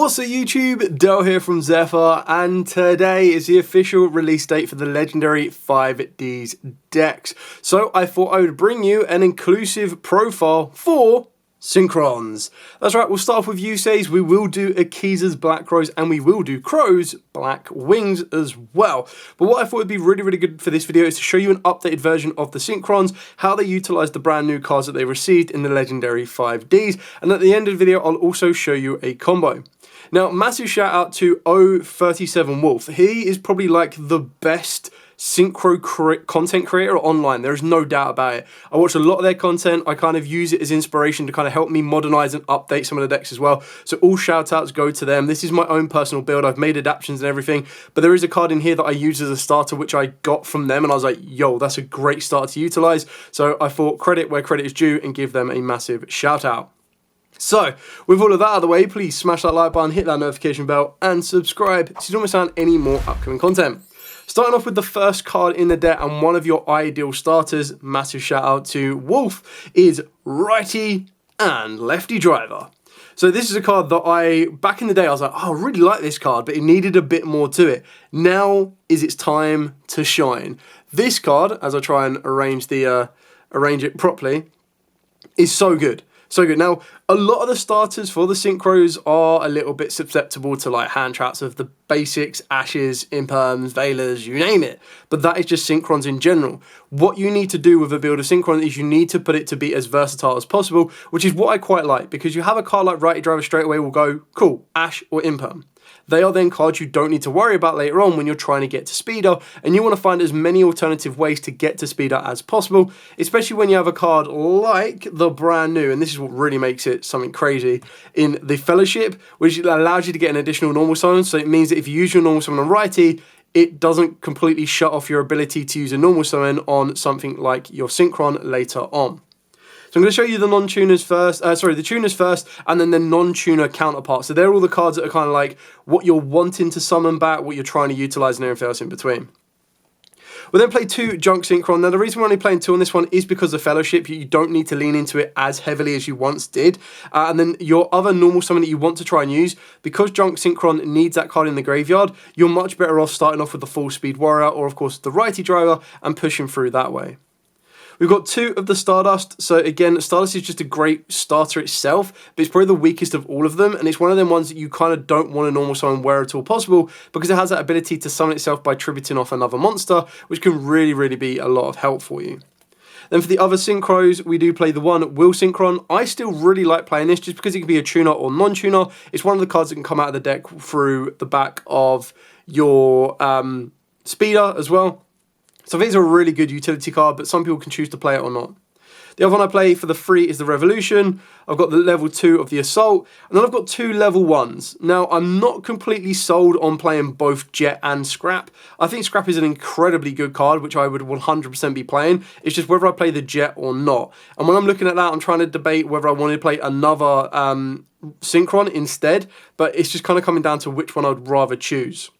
What's up YouTube, Dell here from Zephyr, and today is the official release date for the legendary 5Ds decks. So I thought I would bring you an inclusive profile for Synchrons. That's right, we'll start off with Yuseis, we will do Akiza's Black Rose, and we will do Crow's Black Wings as well. But what I thought would be really good for this video is to show you an updated version of the Synchrons, how they utilize the brand new cards that they received in the legendary 5Ds, and at the end of the video I'll also show you a combo. Now, massive shout out to 037 Wolf. He is probably like the best synchro content creator online. There is no doubt about it. I watch a lot of their content. I kind of use it as inspiration to kind of help me modernize and update some of the decks as well. So all shout outs go to them. This is my own personal build. I've made adaptations and everything, but there is a card in here that I use as a starter, which I got from them. And I was like, yo, that's a great start to utilize. So I thought credit where credit is due and give them a massive shout out. So, with all of that out of the way, please smash that like button, hit that notification bell, and subscribe so you don't miss out on any more upcoming content. Starting off with the first card in the deck and one of your ideal starters, massive shout out to Wolf, is Righty and Lefty Driver. So this is a card that back in the day I was like, oh, I really like this card, but it needed a bit more to it. Now is its time to shine. This card, as I try and arrange it properly, is so good. So good. Now, a lot of the starters for the Synchros are a little bit susceptible to like hand traps of the basics, Ashes, Imperms, Veilers, you name it. But that is just Synchrons in general. What you need to do with a build of Synchron is you need to put it to be as versatile as possible, which is what I quite like, because you have a card like Righty Driver straight away will go, cool, Ash or Imperm. They are then cards you don't need to worry about later on when you're trying to get to Speeder, and you want to find as many alternative ways to get to Speeder as possible, especially when you have a card like the brand new, and this is what really makes it something crazy, in the Fellowship, which allows you to get an additional normal summon. So it means that if you use your normal summon on Righty, it doesn't completely shut off your ability to use a normal summon on something like your Synchron later on. So I'm going to show you the non-tuners first, the tuners first, and then the non-tuner counterparts. So they're all the cards that are kind of like what you're wanting to summon back, what you're trying to utilize, and everything else in between. We'll then play 2 Junk Synchron. Now the reason we're only playing 2 on this one is because of Fellowship. You don't need to lean into it as heavily as you once did. And then your other normal summon that you want to try and use, because Junk Synchron needs that card in the graveyard, you're much better off starting off with the Full Speed Warrior, or of course the Righty Driver, and pushing through that way. We've got 2 of the Stardust. So again, Stardust is just a great starter itself, but it's probably the weakest of all of them, and it's one of them ones that you kind of don't want to normal summon where at all possible, because it has that ability to summon itself by tributing off another monster, which can really be a lot of help for you. Then for the other Synchros, we do play the one Will Synchron. I still really like playing this just because it can be a tuner or non-tuner. It's one of the cards that can come out of the deck through the back of your Speeder as well. So I think it's a really good utility card, but some people can choose to play it or not. The other one I play for the free is the Revolution. I've got the level 2 of the Assault, and then I've got 2 level 1s. Now, I'm not completely sold on playing both Jet and Scrap. I think Scrap is an incredibly good card, which I would 100% be playing. It's just whether I play the Jet or not. And when I'm looking at that, I'm trying to debate whether I want to play another Synchron instead, but it's just kind of coming down to which one I'd rather choose.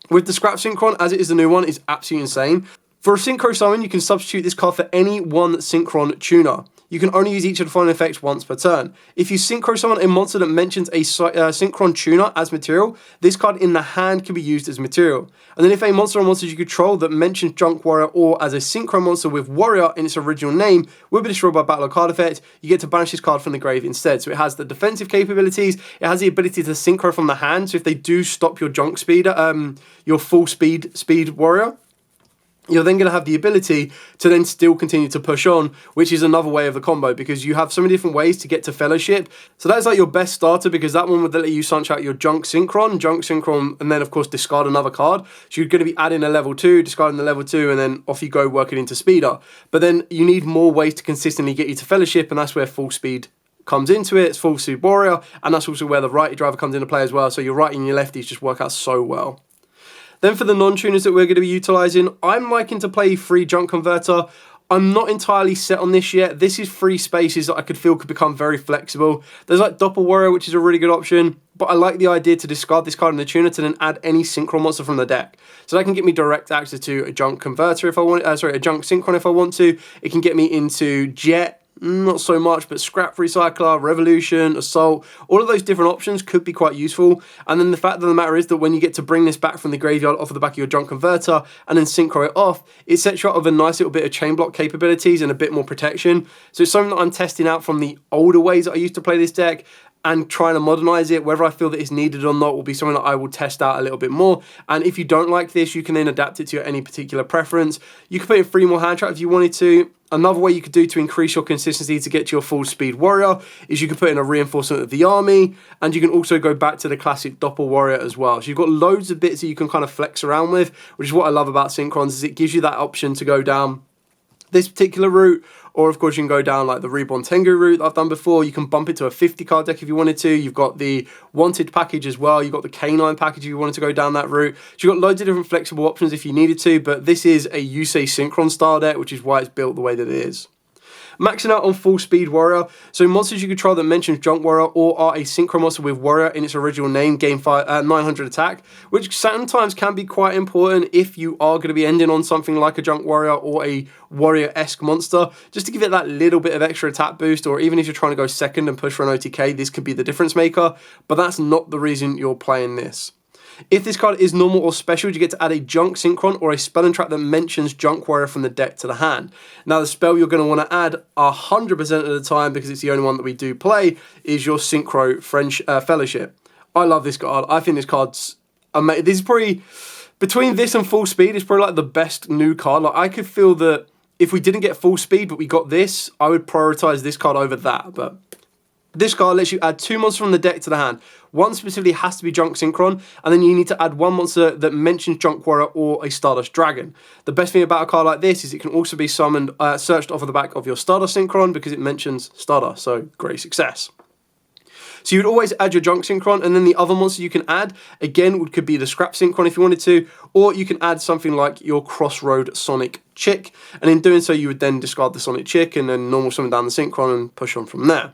With the Scrap Synchron, as it is the new one, is absolutely insane. For a Synchro summon, you can substitute this card for any one Synchron tuner. You can only use each of the following effects once per turn. If you Synchro summon a monster that mentions a Synchron tuner as material, this card in the hand can be used as material. And then if a monster or monsters you control that mentions Junk Warrior or as a Synchro monster with Warrior in its original name will be destroyed by battle or card effect, you get to banish this card from the grave instead. So it has the defensive capabilities, it has the ability to Synchro from the hand, so if they do stop your Junk Speeder, your full speed Warrior, you're then going to have the ability to then still continue to push on, which is another way of the combo, because you have so many different ways to get to Fellowship. So that's like your best starter, because that one would let you sunch out your Junk Synchron, and then of course discard another card. So you're going to be adding a level 2, discarding the level 2, and then off you go working into Speeder. But then you need more ways to consistently get you to Fellowship, and that's where Full Speed comes into it. It's Full Speed Warrior, and that's also where the Righty Driver comes into play as well. So your righty and your lefties just work out so well. Then for the non-tuners that we're going to be utilising, I'm liking to play free Junk Converter. I'm not entirely set on this yet. This is free spaces that I could feel could become very flexible. There's like Doppel Warrior, which is a really good option, but I like the idea to discard this card in the tuner to then add any Synchron monster from the deck. So that can get me direct access to a Junk Converter if I want, a Junk Synchron if I want to. It can get me into Jet, not so much, but Scrap Recycler, Revolution, Assault, all of those different options could be quite useful. And then the fact of the matter is that when you get to bring this back from the graveyard off of the back of your Junk Converter and then Synchro it off, it sets you up with a nice little bit of chain block capabilities and a bit more protection. So it's something that I'm testing out from the older ways that I used to play this deck, and trying to modernize it. Whether I feel that it's needed or not will be something that I will test out a little bit more. And if you don't like this, you can then adapt it to your any particular preference. You can put in 3 more hand traps if you wanted to. Another way you could do to increase your consistency to get to your full speed warrior is you can put in a reinforcement of the army, and you can also go back to the classic Doppel warrior as well. So you've got loads of bits that you can kind of flex around with, which is what I love about Synchrons, is it gives you that option to go down this particular route, or of course you can go down like the Reborn Tengu route that I've done before. You can bump it to a 50 card deck if you wanted to. You've got the Wanted package as well. You've got the Canine package if you wanted to go down that route. So you've got loads of different flexible options if you needed to, but this is a Yusei Synchron style deck, which is why it's built the way that it is. Maxing out on full speed warrior. So monsters you control that mentions junk warrior or are a synchro monster with warrior in its original name gain 900 attack, which sometimes can be quite important if you are going to be ending on something like a junk warrior or a warrior-esque monster, just to give it that little bit of extra attack boost. Or even if you're trying to go second and push for an OTK, this could be the difference maker, but that's not the reason you're playing this. If this card is normal or special, you get to add a Junk Synchron or a spell and trap that mentions Junk Warrior from the deck to the hand. Now, the spell you're going to want to add 100% of the time, because it's the only one that we do play, is your Synchro Fellowship. I love this card. I think this card's amazing. This is probably, between this and Full Speed, it's probably like the best new card. Like, I could feel that if we didn't get Full Speed, but we got this, I would prioritize this card over that, but this card lets you add 2 monsters from the deck to the hand. One specifically has to be Junk Synchron, and then you need to add 1 monster that mentions Junk Warrior or a Stardust Dragon. The best thing about a card like this is it can also be summoned, searched off of the back of your Stardust Synchron because it mentions Stardust, so great success. So you'd always add your Junk Synchron, and then the other monster you can add, again, could be the Scrap Synchron if you wanted to, or you can add something like your Crossroad Sonic Chick, and in doing so you would then discard the Sonic Chick and then normal summon down the Synchron and push on from there.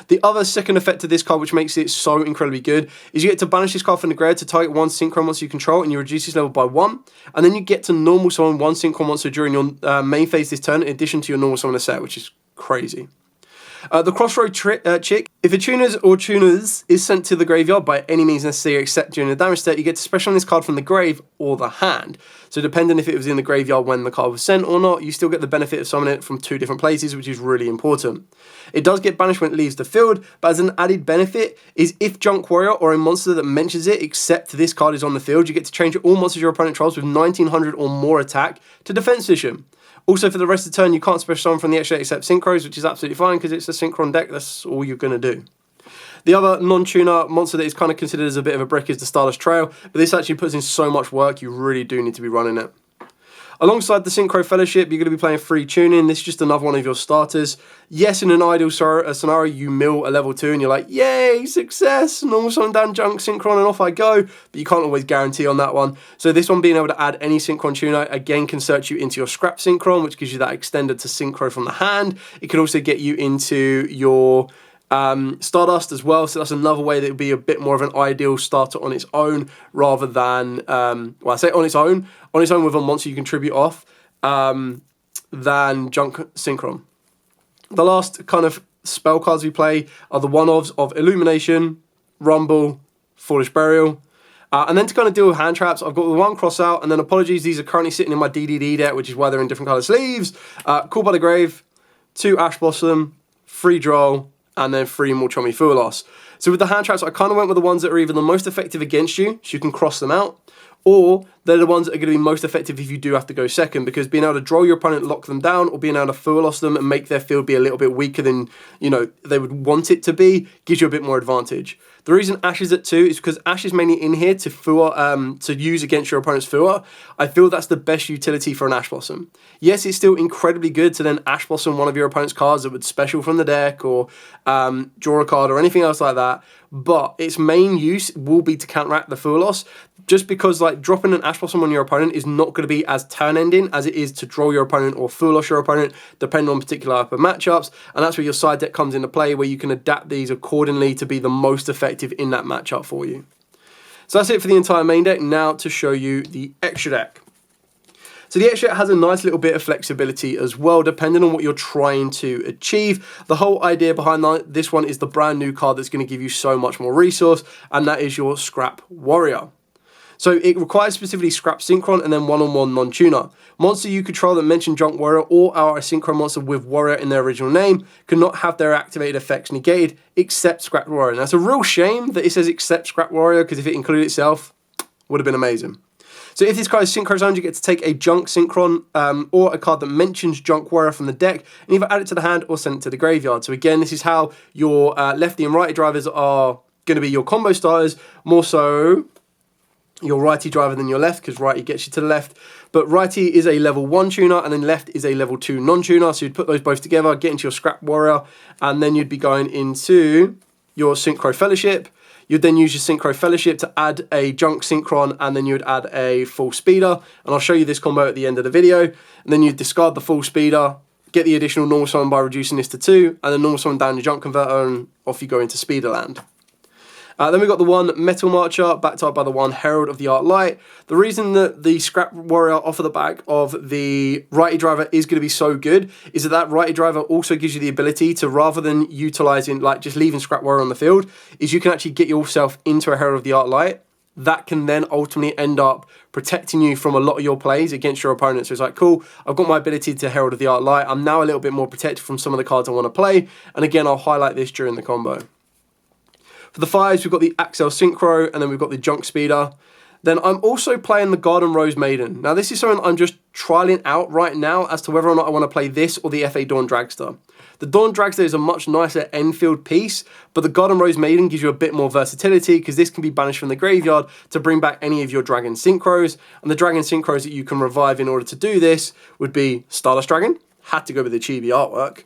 The other second effect of this card, which makes it so incredibly good, is you get to banish this card from the graveyard to target 1 Synchron monster you control, and you reduce its level by 1. And then you get to normal summon 1 Synchron monster during your main phase this turn, in addition to your normal summoner set, which is crazy. The Crossroad Chick, if a tuners or tuners is sent to the graveyard by any means necessary except during the damage step, you get to special on this card from the grave or the hand. So depending if it was in the graveyard when the card was sent or not, you still get the benefit of summoning it from 2 different places, which is really important. It does get banished when it leaves the field, but as an added benefit is if Junk Warrior or a monster that mentions it except this card is on the field, you get to change all monsters your opponent controls with 1900 or more attack to defense position. Also, for the rest of the turn, you can't special summon from the extra except Synchros, which is absolutely fine because it's a Synchron deck. That's all you're going to do. The other non-tuner monster that is kind of considered as a bit of a brick is the Stardust Trail, but this actually puts in so much work, you really do need to be running it. Alongside the Synchro Fellowship, you're going to be playing free tuning. This is just another one of your starters. Yes, in an ideal scenario, you mill a level 2 and you're like, yay, success, normal summon down Junk Synchron and off I go, but you can't always guarantee on that one. So this one being able to add any Synchron tuner, again, can search you into your Scrap Synchron, which gives you that extended to Synchro from the hand. It can also get you into your Stardust as well, so that's another way that it would be a bit more of an ideal starter on its own, rather than, well, I say on its own with a monster you contribute off, than Junk Synchron. The last kind of spell cards we play are the one-ofs of Illumination, Rumble, Foolish Burial. And then to kind of deal with hand traps, I've got the 1 cross out, and then apologies, these are currently sitting in my DDD deck, which is why they're in different colour sleeves. Call by the Grave, 2 Ash Blossom, 3 Droll, and then 3 Mulchomi Fulos. So with the hand traps, I kind of went with the ones that are either the most effective against you, so you can cross them out, or they're the ones that are going to be most effective if you do have to go second, because being able to draw your opponent, lock them down, or being able to Fulos them and make their field be a little bit weaker than, you know, they would want it to be, gives you a bit more advantage. The reason Ash is at 2 is because Ash is mainly in here to use against your opponent's Fua. I feel that's the best utility for an Ash Blossom. Yes, it's still incredibly good to then Ash Blossom one of your opponent's cards that would special from the deck, or draw a card or anything else like that, but its main use will be to counteract the Fulos, just because like dropping an Ash Blossom on your opponent is not going to be as turn-ending as it is to draw your opponent or Fulos your opponent, depending on particular upper matchups, and that's where your side deck comes into play, where you can adapt these accordingly to be the most effective in that matchup for you. So that's it for the entire main deck. Now to show you the extra deck. So the extra has a nice little bit of flexibility as well, depending on what you're trying to achieve. The whole idea behind this one is the brand new card that's going to give you so much more resource, and that is your Scrap Warrior. So it requires specifically Scrap Synchron and then one-on-one non-tuner. Monster you control that mention Junk Warrior or are a Synchron monster with Warrior in their original name cannot have their activated effects negated except Scrap Warrior. Now it's a real shame that it says except Scrap Warrior, because if it included itself, would have been amazing. So if this card is Synchro zoned, you get to take a Junk Synchron or a card that mentions Junk Warrior from the deck and either add it to the hand or send it to the graveyard. So again, this is how your lefty and righty drivers are going to be your combo starters, more so your righty driver than your left, because righty gets you to the left. But righty is a level 1 tuner and then left is a level 2 non-tuner. So you'd put those both together, get into your Scrap Warrior, and then you'd be going into your Synchro Fellowship. You'd then use your Synchro Fellowship to add a Junk Synchron, and then you'd add a full speeder. And I'll show you this combo at the end of the video. And then you'd discard the full speeder, get the additional normal summon by reducing this to 2, and then normal summon down your Junk Converter, and off you go into Speederland. Then we've got the one Metal Marcher, backed up by the one Herald of the Art Light. The reason that the Scrap Warrior off of the back of the righty driver is going to be so good is that righty driver also gives you the ability to, rather than utilising, like just leaving Scrap Warrior on the field, is you can actually get yourself into a Herald of the Art Light. That can then ultimately end up protecting you from a lot of your plays against your opponent. So it's like, cool, I've got my ability to Herald of the Art Light. I'm now a little bit more protected from some of the cards I want to play. And again, I'll highlight this during the combo. For the 5s, we've got the Axel Synchro, and then we've got the Junk Speeder. Then I'm also playing the Garden Rose Maiden. Now this is something I'm just trialing out right now as to whether or not I want to play this or the FA Dawn Dragster. The Dawn Dragster is a much nicer end-field piece, but the Garden Rose Maiden gives you a bit more versatility because this can be banished from the graveyard to bring back any of your Dragon Synchros. And the Dragon Synchros that you can revive in order to do this would be Stardust Dragon, had to go with the chibi artwork,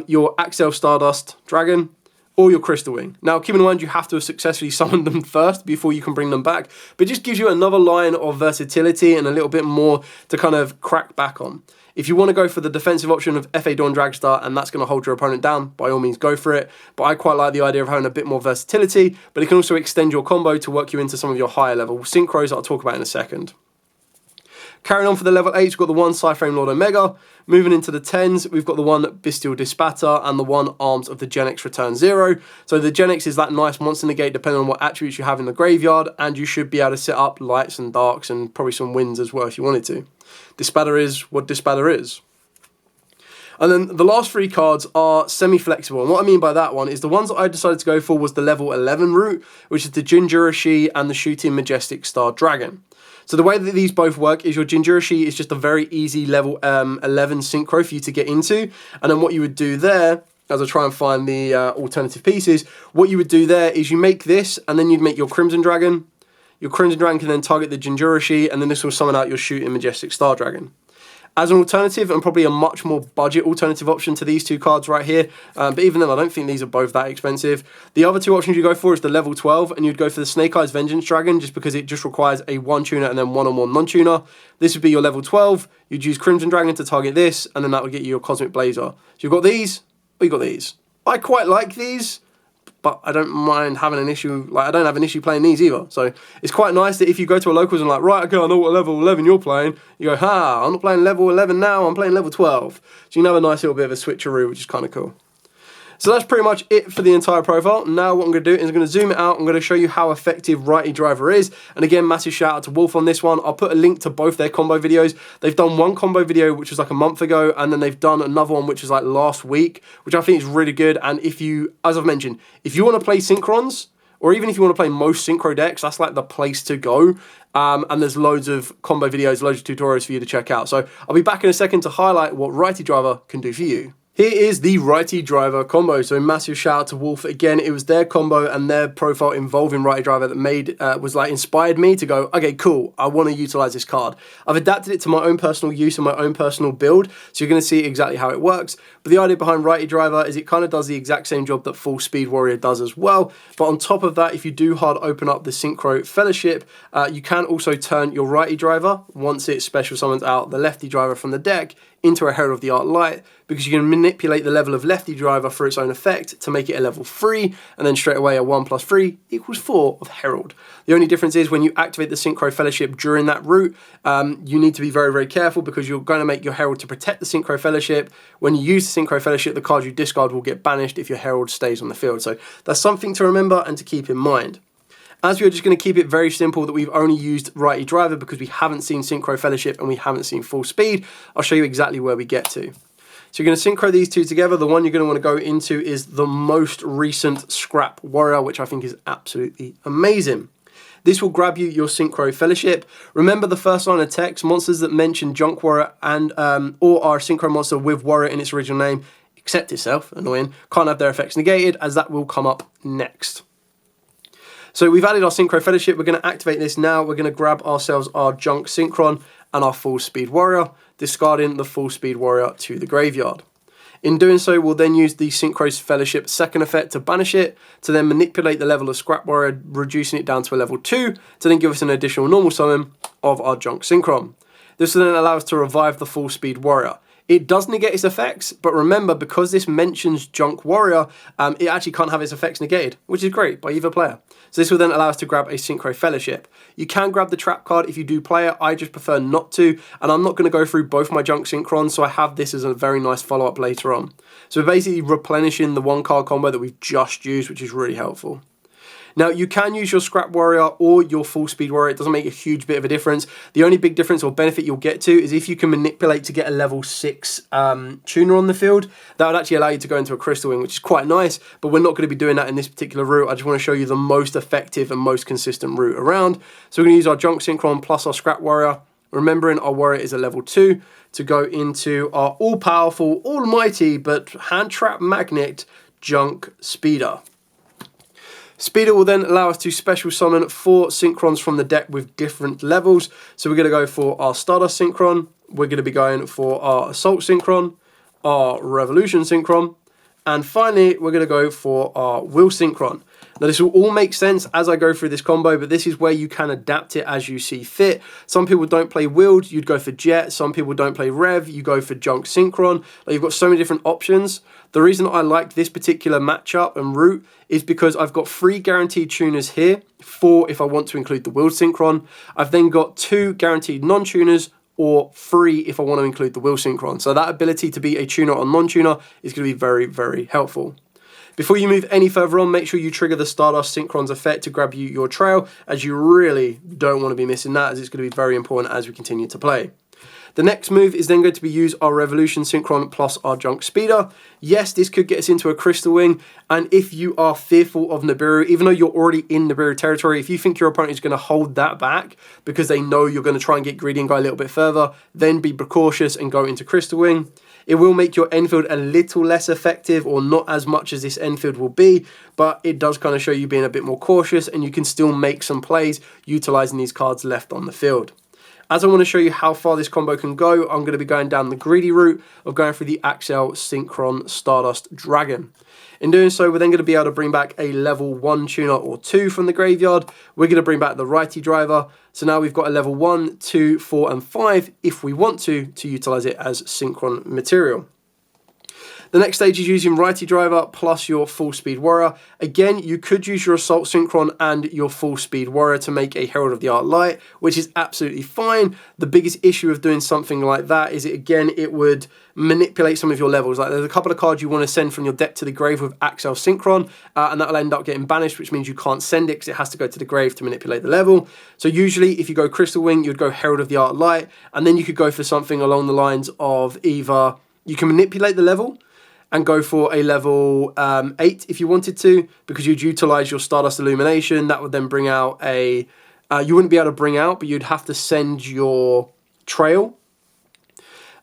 your Axel Stardust Dragon, or your Crystal Wing. Now, keep in mind, you have to have successfully summoned them first before you can bring them back, but it just gives you another line of versatility and a little bit more to kind of crack back on. If you want to go for the defensive option of FA Dawn Dragstar, and that's going to hold your opponent down, by all means go for it, but I quite like the idea of having a bit more versatility, but it can also extend your combo to work you into some of your higher level synchros that I'll talk about in a second. Carrying on for the level 8s, we've got the one Cyframe Lord Omega. Moving into the 10s, we've got the one Bestial Dispatter and the one Arms of the Genex Return 0. So the Genex is that nice monster negate depending on what attributes you have in the graveyard, and you should be able to set up lights and darks and probably some winds as well if you wanted to. Dispatter is what Dispatter is. And then the last 3 cards are semi-flexible. And what I mean by that one is the ones that I decided to go for was the level 11 route, which is the Jinjurishi and the Shooting Majestic Star Dragon. So the way that these both work is your Jinjurishi is just a very easy level 11 synchro for you to get into. And then what you would do there, as I try and find the alternative pieces, what you would do there is you make this, and then you'd make your Crimson Dragon. Your Crimson Dragon can then target the Jinjurishi, and then this will summon out your Shooting Majestic Star Dragon. As an alternative, and probably a much more budget alternative option to these 2 cards right here, but even then I don't think these are both that expensive. The other 2 options you go for is the level 12, and you'd go for the Snake Eyes Vengeance Dragon just because it just requires a 1 tuner and then one-on-one non-tuner. This would be your level 12, you'd use Crimson Dragon to target this, and then that would get you your Cosmic Blazer. So you've got these, or you've got these. I quite like these, but I don't mind having an issue, like I don't have an issue playing these either. So it's quite nice that if you go to a locals and like, right, okay, I know what level 11 you're playing, you go, I'm not playing level 11 now, I'm playing level 12. So you can have a nice little bit of a switcheroo, which is kind of cool. So that's pretty much it for the entire profile. Now what I'm going to do is I'm going to zoom it out. I'm going to show you how effective Righty Driver is. And again, massive shout out to Wolf on this one. I'll put a link to both their combo videos. They've done one combo video, which was like a month ago. And then they've done another one, which was like last week, which I think is really good. And if you, as I've mentioned, if you want to play Synchrons, or even if you want to play most Synchro decks, that's like the place to go. And there's loads of combo videos, loads of tutorials for you to check out. So I'll be back in a second to highlight what Righty Driver can do for you. Here is the Righty Driver combo. So massive shout out to Wolf. Again, it was their combo and their profile involving Righty Driver that made was like inspired me to go, okay, cool, I want to utilize this card. I've adapted it to my own personal use and my own personal build, so you're going to see exactly how it works. But the idea behind Righty Driver is it kind of does the exact same job that Full Speed Warrior does as well. But on top of that, if you do hard open up the Synchro Fellowship, you can also turn your Righty Driver, once it special summons out the Lefty Driver from the deck, into a Herald of the Art Light, because you can manipulate the level of lefty driver for its own effect to make it a level 3, and then straight away a 1 plus 3 equals 4 of Herald. The only difference is when you activate the Synchro Fellowship during that route, you need to be very, very careful, because you're going to make your Herald to protect the Synchro Fellowship. When you use the Synchro Fellowship, the cards you discard will get banished if your Herald stays on the field. So that's something to remember and to keep in mind. As we are just going to keep it very simple, that we've only used Righty Driver because we haven't seen Synchro Fellowship and we haven't seen Full Speed, I'll show you exactly where we get to. So you're going to synchro these two together. The one you're going to want to go into is the most recent Scrap Warrior, which I think is absolutely amazing. This will grab you your Synchro Fellowship. Remember the first line of text, monsters that mention Junk Warrior and or are a Synchro monster with Warrior in its original name, except itself, annoying, can't have their effects negated, as that will come up next. So we've added our Synchro Fellowship. We're going to activate this now. We're going to grab ourselves our Junk Synchron and our Full Speed Warrior, discarding the Full Speed Warrior to the graveyard. In doing so, we'll then use the Synchro Fellowship second effect to banish it, to then manipulate the level of Scrap Warrior, reducing it down to a level 2, to then give us an additional normal summon of our Junk Synchron. This will then allow us to revive the Full Speed Warrior. It does negate its effects, but remember, because this mentions Junk Warrior, it actually can't have its effects negated, which is great by either player. So this will then allow us to grab a Synchro Fellowship. You can grab the trap card if you do play it. I just prefer not to, and I'm not going to go through both my Junk Synchrons, so I have this as a very nice follow-up later on. So we're basically replenishing the one card combo that we've just used, which is really helpful. Now, you can use your Scrap Warrior or your Full Speed Warrior. It doesn't make a huge bit of a difference. The only big difference or benefit you'll get to is if you can manipulate to get a level 6 tuner on the field, that would actually allow you to go into a Crystal Wing, which is quite nice, but we're not going to be doing that in this particular route. I just want to show you the most effective and most consistent route around. So we're going to use our Junk Synchron plus our Scrap Warrior, remembering our Warrior is a level 2, to go into our all-powerful, almighty, but hand-trap magnet Junk Speeder. Speeder will then allow us to special summon 4 Synchrons from the deck with different levels. So we're going to go for our Stardust Synchron, we're going to be going for our Assault Synchron, our Revolution Synchron, and finally we're going to go for our Will Synchron. Now this will all make sense as I go through this combo, but this is where you can adapt it as you see fit. Some people don't play Willed, you'd go for Jet. Some people don't play Rev, you go for Junk Synchron. Like, you've got so many different options. The reason I like this particular matchup and route is because I've got 3 guaranteed tuners here, 4 if I want to include the Willed Synchron. I've then got 2 guaranteed non-tuners, or 3 if I want to include the Will Synchron. So that ability to be a tuner or non-tuner is going to be very, very helpful. Before you move any further on, make sure you trigger the Stardust Synchron's effect to grab you your trail, as you really don't want to be missing that, as it's going to be very important as we continue to play. The next move is then going to be use our Revolution Synchron plus our Junk Speeder. Yes, this could get us into a Crystal Wing, and if you are fearful of Nibiru, even though you're already in Nibiru territory, if you think your opponent is going to hold that back because they know you're going to try and get greedy and go a little bit further, then be precautious and go into Crystal Wing. It will make your Enfield a little less effective, or not as much as this Enfield will be, but it does kind of show you being a bit more cautious, and you can still make some plays utilising these cards left on the field. As I want to show you how far this combo can go, I'm going to be going down the greedy route of going for the Axel Synchron Stardust Dragon. In doing so, we're then going to be able to bring back a level 1 tuner or 2 from the graveyard. We're going to bring back the Righty Driver. So now we've got a level 1, 2, 4 and 5 if we want to utilise it as Synchron material. The next stage is using Righty Driver plus your Full Speed Warrior. Again, you could use your Assault Synchron and your Full Speed Warrior to make a Herald of the Art Light, which is absolutely fine. The biggest issue of doing something like that is, it would manipulate some of your levels. Like, there's a couple of cards you want to send from your deck to the grave with Axel Synchron, and that'll end up getting banished, which means you can't send it because it has to go to the grave to manipulate the level. So usually if you go Crystal Wing, you'd go Herald of the Art Light, and then you could go for something along the lines of either you can manipulate the level and go for a level 8 if you wanted to, because you'd utilise your Stardust Illumination. That would then bring out a... you wouldn't be able to bring out, but you'd have to send your trail.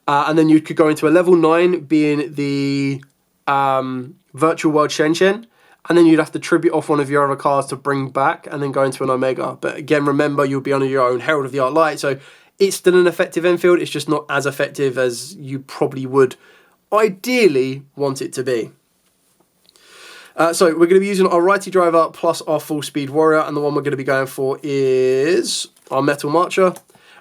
And then you could go into a level 9, being the Virtual World Shen, and then you'd have to tribute off one of your other cards to bring back, and then go into an Omega. But again, remember, you'll be on your own Herald of the Art Light, so it's still an effective Enfield. It's just not as effective as you probably would ideally want it to be. So we're going to be using our Righty Driver plus our Full Speed Warrior, and the one we're going to be going for is our Metal Marcher.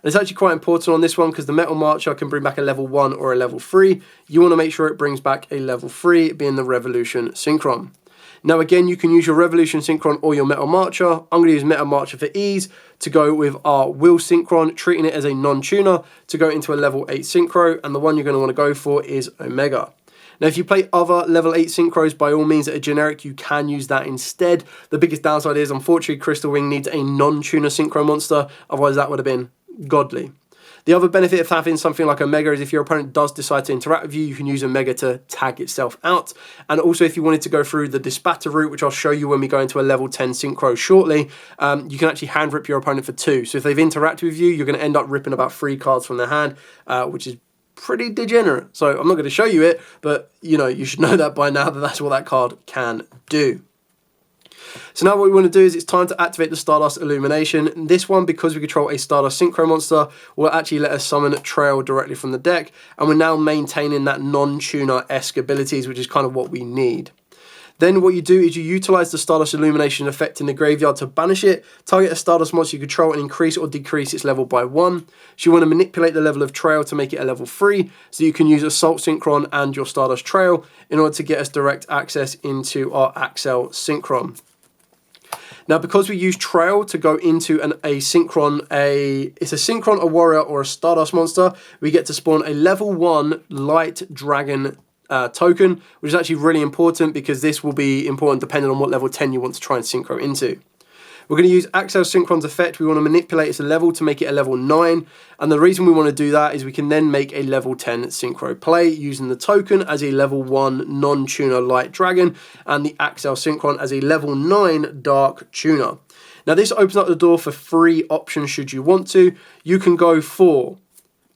And And it's actually quite important on this one because the Metal Marcher can bring back a level 1 or a level 3. You want to make sure it brings back a level 3, being the Revolution Synchron. Now again, you can use your Revolution Synchron or your Metal Marcher. I'm going to use Metal Marcher for ease to go with our Will Synchron, treating it as a non-tuner to go into a level 8 Synchro, and the one you're going to want to go for is Omega. Now, if you play other level 8 Synchros, by all means that are generic, you can use that instead. The biggest downside is, unfortunately, Crystal Wing needs a non-tuner Synchro monster, otherwise that would have been godly. The other benefit of having something like Omega is if your opponent does decide to interact with you, you can use Omega to tag itself out. And also if you wanted to go through the Dispatter route, which I'll show you when we go into a level 10 Synchro shortly, you can actually hand rip your opponent for 2. So if they've interacted with you, you're going to end up ripping about 3 cards from their hand, which is pretty degenerate. So I'm not going to show you it, but you should know that by now that that's what that card can do. So now what we want to do is it's time to activate the Stardust Illumination. This one, because we control a Stardust Synchro monster, will actually let us summon Trail directly from the deck, and we're now maintaining that non-tuner-esque abilities, which is kind of what we need. Then what you do is you utilize the Stardust Illumination effect in the graveyard to banish it, target a Stardust monster you control and increase or decrease its level by 1. So you want to manipulate the level of Trail to make it a level 3, so you can use Assault Synchron and your Stardust Trail in order to get us direct access into our Axel Synchron. Now, because we use Trail to go into a Synchron, it's a Synchron, a Warrior, or a Stardust monster, we get to spawn a level 1 Light Dragon token, which is actually really important because this will be important depending on what level 10 you want to try and Synchro into. We're going to use Axel Synchron's effect. We want to manipulate its level to make it a level 9. And the reason we want to do that is we can then make a level 10 Synchro play using the token as a level 1 non-tuner Light Dragon and the Axel Synchron as a level 9 Dark Tuner. Now this opens up the door for 3 options should you want to. You can go for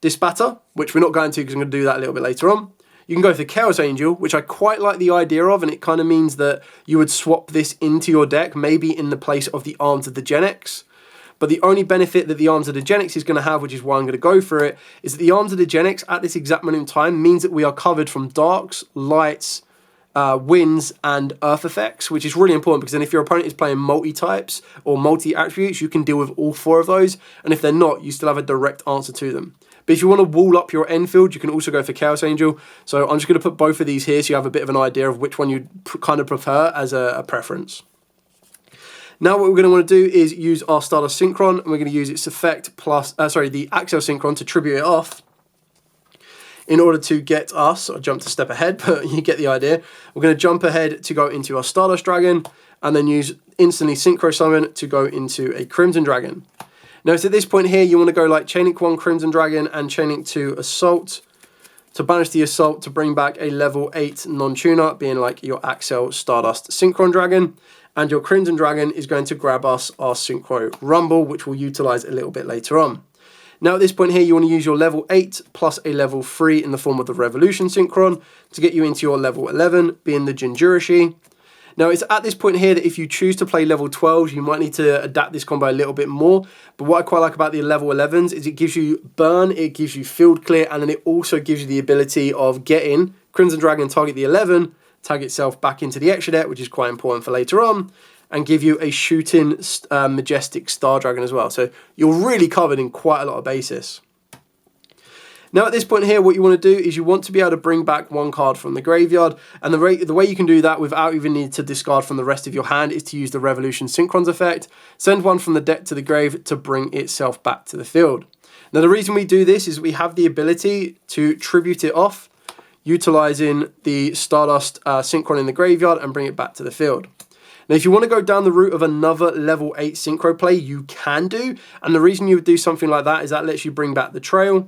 Dispatter, which we're not going to because I'm going to do that a little bit later on. You can go for Chaos Angel, which I quite like the idea of, and it kind of means that you would swap this into your deck, maybe in the place of the Arms of the Gen X. But the only benefit that the Arms of the Gen X is going to have, which is why I'm going to go for it, is that the Arms of the Gen X at this exact moment in time means that we are covered from darks, lights, winds, and earth effects, which is really important because then if your opponent is playing multi-types or multi-attributes, you can deal with all 4 of those, and if they're not, you still have a direct answer to them. But if you want to wall up your end field, you can also go for Chaos Angel. So I'm just going to put both of these here so you have a bit of an idea of which one you kind of prefer as a preference. Now what we're going to want to do is use our Stardust Synchron, and we're going to use its effect plus, the Axel Synchron to tribute it off in order to get us, I jumped a step ahead, but you get the idea. We're going to jump ahead to go into our Stardust Dragon, and then use instantly Synchro Summon to go into a Crimson Dragon. Now, so at this point here, you want to go like Chain Link 1 Crimson Dragon and Chain Link 2 Assault to banish the Assault to bring back a level 8 non-tuner, being like your Axel Stardust Synchron Dragon. And your Crimson Dragon is going to grab us our Synchro Rumble, which we'll utilize a little bit later on. Now, at this point here, you want to use your level 8 plus a level 3 in the form of the Revolution Synchron to get you into your level 11, being the Jinjurishi. Now, it's at this point here that if you choose to play level 12s, you might need to adapt this combo a little bit more. But what I quite like about the level 11s is it gives you burn, it gives you field clear, and then it also gives you the ability of getting Crimson Dragon, target the 11, tag itself back into the extra deck, which is quite important for later on, and give you a shooting Majestic Star Dragon as well. So you're really covered in quite a lot of basis. Now at this point here, what you want to do is you want to be able to bring back 1 card from the graveyard, and the way you can do that without even needing to discard from the rest of your hand is to use the Revolution Synchron's effect, send 1 from the deck to the grave to bring itself back to the field. Now the reason we do this is we have the ability to tribute it off, utilizing the Stardust Synchron in the graveyard and bring it back to the field. Now, if you want to go down the route of another level 8 Synchro play, you can do, and the reason you would do something like that is that lets you bring back the Trail,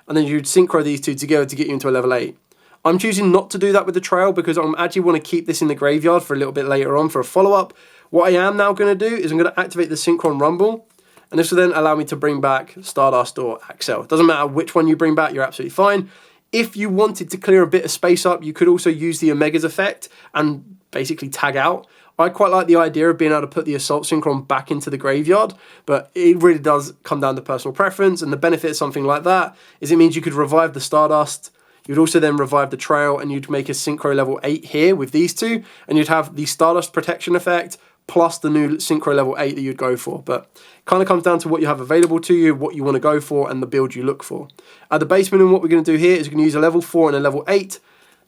and then you'd Synchro these 2 together to get you into a level 8. I'm choosing not to do that with the Trail because I actually want to keep this in the graveyard for a little bit later on for a follow-up. What I am now going to do is I'm going to activate the Synchron Rumble, and this will then allow me to bring back Stardust or Axel. It doesn't matter which one you bring back, you're absolutely fine. If you wanted to clear a bit of space up, you could also use the Omega's effect and basically tag out. I quite like the idea of being able to put the Assault Synchron back into the graveyard, but it really does come down to personal preference, and the benefit of something like that is it means you could revive the Stardust, you'd also then revive the Trail, and you'd make a Synchro level 8 here with these 2, and you'd have the Stardust protection effect, plus the new Synchro level 8 that you'd go for. But it kind of comes down to what you have available to you, what you want to go for, and the build you look for. At the base minimum, what we're going to do here is we're going to use a level 4 and a level 8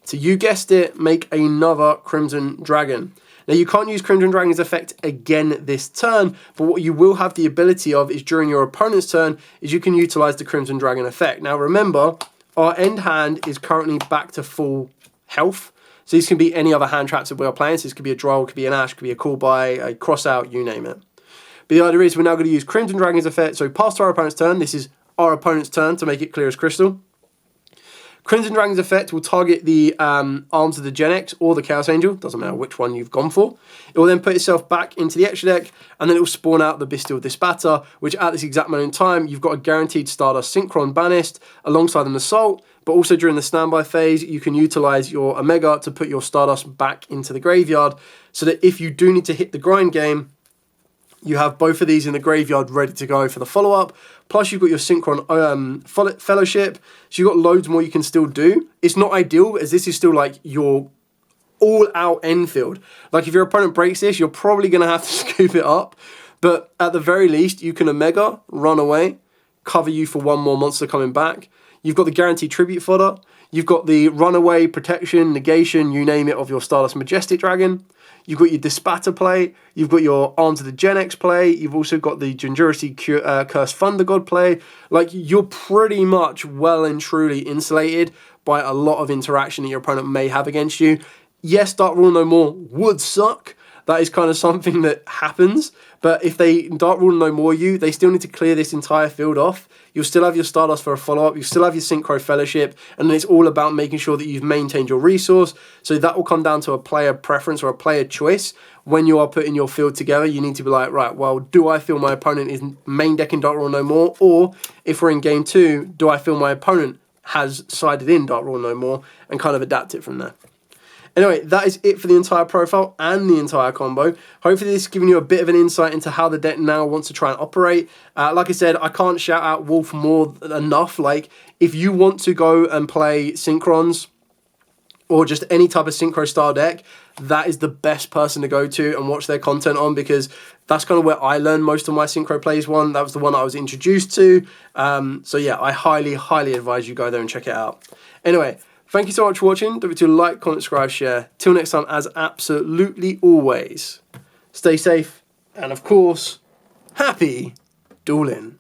to, you guessed it, make another Crimson Dragon. Now, you can't use Crimson Dragon's effect again this turn, but what you will have the ability of is during your opponent's turn is you can utilize the Crimson Dragon effect. Now, remember, our end hand is currently back to full health. So these can be any other hand traps that we are playing. So this could be a Droll, could be an Ash, could be a Call By, a Cross Out, you name it. But the idea is we're now going to use Crimson Dragon's effect. So pass to our opponent's turn. This is our opponent's turn to make it clear as crystal. Crimson Dragon's effect will target the arms of the Gen X or the Chaos Angel, doesn't matter which one you've gone for. It will then put itself back into the extra deck, and then it will spawn out the Bestial Dispatter, which at this exact moment in time, you've got a guaranteed Stardust Synchron banished alongside an Assault, but also during the standby phase, you can utilize your Omega to put your Stardust back into the graveyard, so that if you do need to hit the grind game, you have both of these in the graveyard ready to go for the follow-up. Plus, you've got your Synchron Fellowship, so you've got loads more you can still do. It's not ideal, as this is still like your all-out end field. Like, if your opponent breaks this, you're probably going to have to scoop it up. But at the very least, you can Omega, run away, cover you for one more monster coming back. You've got the guaranteed tribute fodder. You've got the runaway, protection, negation, you name it, of your Stardust Majestic Dragon. You've got your Dispatter play. You've got your Arms of the Gen X play. You've also got the Jinjurisi Cursed Thunder God play. Like, you're pretty much well and truly insulated by a lot of interaction that your opponent may have against you. Yes, Dark Rule No More would suck. That is kind of something that happens. But if they Dark Rule No More you, they still need to clear this entire field off. You'll still have your Stardust for a follow-up. You still have your Synchro Fellowship. And then it's all about making sure that you've maintained your resource. So that will come down to a player preference or a player choice. When you are putting your field together, you need to be like, right, well, do I feel my opponent is main decking Dark Rule No More? Or if we're in game 2, do I feel my opponent has sided in Dark Rule No More? And kind of adapt it from there. Anyway, that is it for the entire profile and the entire combo. Hopefully this has given you a bit of an insight into how the deck now wants to try and operate. Like I said, I can't shout out Wolf more enough. Like, if you want to go and play Synchrons or just any type of Synchro style deck, that is the best person to go to and watch their content on, because that's kind of where I learned most of my Synchro plays one. That was the one I was introduced to. So yeah, I highly, highly advise you go there and check it out. Anyway, thank you so much for watching. Don't forget to like, comment, subscribe, share. Till next time, as absolutely always, stay safe and, of course, happy dueling.